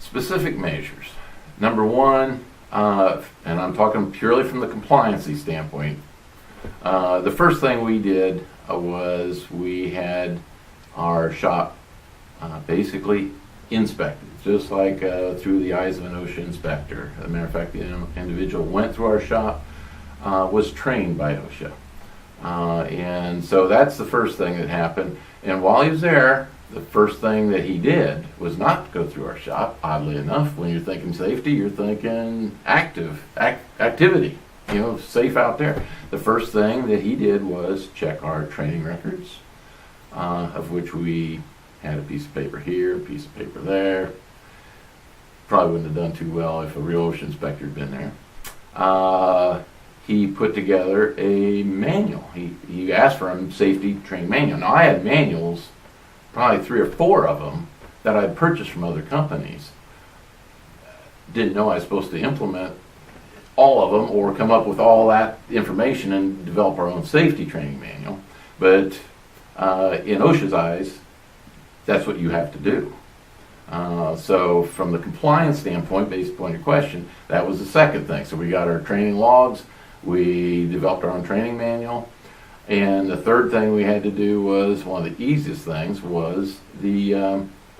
Specific measures. Number one, and I'm talking purely from the compliancy standpoint, the first thing we did was we had our shop basically inspected, just like through the eyes of an OSHA inspector. As a matter of fact, the individual went through our shop, was trained by OSHA. And so that's the first thing that happened. And while he was there, the first thing that he did was not go through our shop. Oddly enough, when you're thinking safety, you're thinking activity, safe out there. The first thing that he did was check our training records, of which we had a piece of paper here, a piece of paper there. Probably wouldn't have done too well if a real OSHA inspector had been there. He put together a manual. He asked for a safety training manual. Now I had manuals, probably 3 or 4 of them, that I'd purchased from other companies. Didn't know I was supposed to implement all of them or come up with all that information and develop our own safety training manual. But in OSHA's eyes, that's what you have to do. So from the compliance standpoint, based upon your question, that was the second thing. So we got our training logs, we developed our own training manual, and the third thing we had to do was, one of the easiest things was the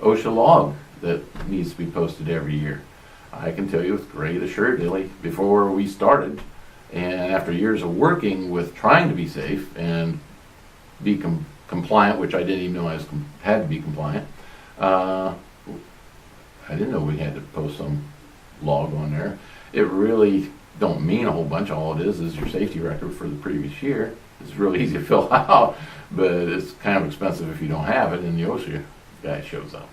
OSHA log that needs to be posted every year. I can tell you with great assurance, before we started, and after years of working with trying to be safe and be compliant, which I didn't even know I had to be compliant, I didn't know we had to post some log on there. It really don't mean a whole bunch. All it is your safety record for the previous year. It's really easy to fill out, but it's kind of expensive if you don't have it, and the OSHA guy shows up.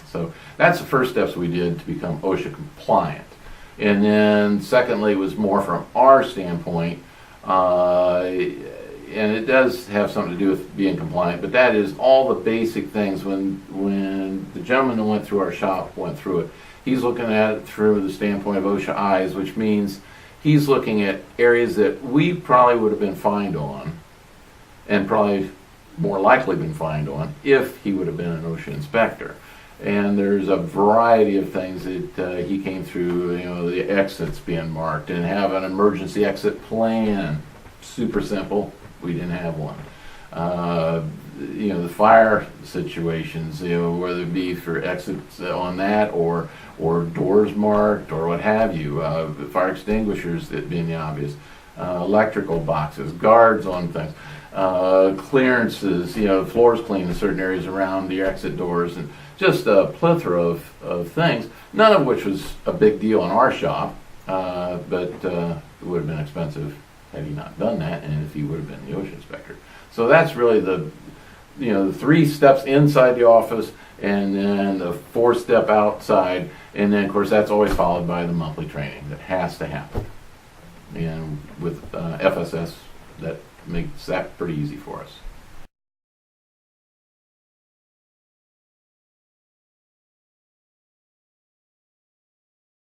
So that's the first steps we did to become OSHA compliant. And then secondly was more from our standpoint, and it does have something to do with being compliant, but that is all the basic things. When the gentleman who went through our shop went through it, he's looking at it through the standpoint of OSHA eyes, which means he's looking at areas that we probably would have been fined on, and probably more likely been fined on if he would have been an OSHA inspector. And there's a variety of things that he came through, the exits being marked and have an emergency exit plan. Super simple. We didn't have one. The fire situations, whether it be for exits on that or doors marked or what have you, fire extinguishers that being the obvious, electrical boxes, guards on things, clearances, floors cleaned in certain areas around the exit doors, and just a plethora of things, none of which was a big deal in our shop, but it would have been expensive had he not done that, and if he would have been the OSHA inspector. So that's really the 3 steps inside the office, and then the 4-step outside, and then of course that's always followed by the monthly training that has to happen. And with FSS, that makes that pretty easy for us.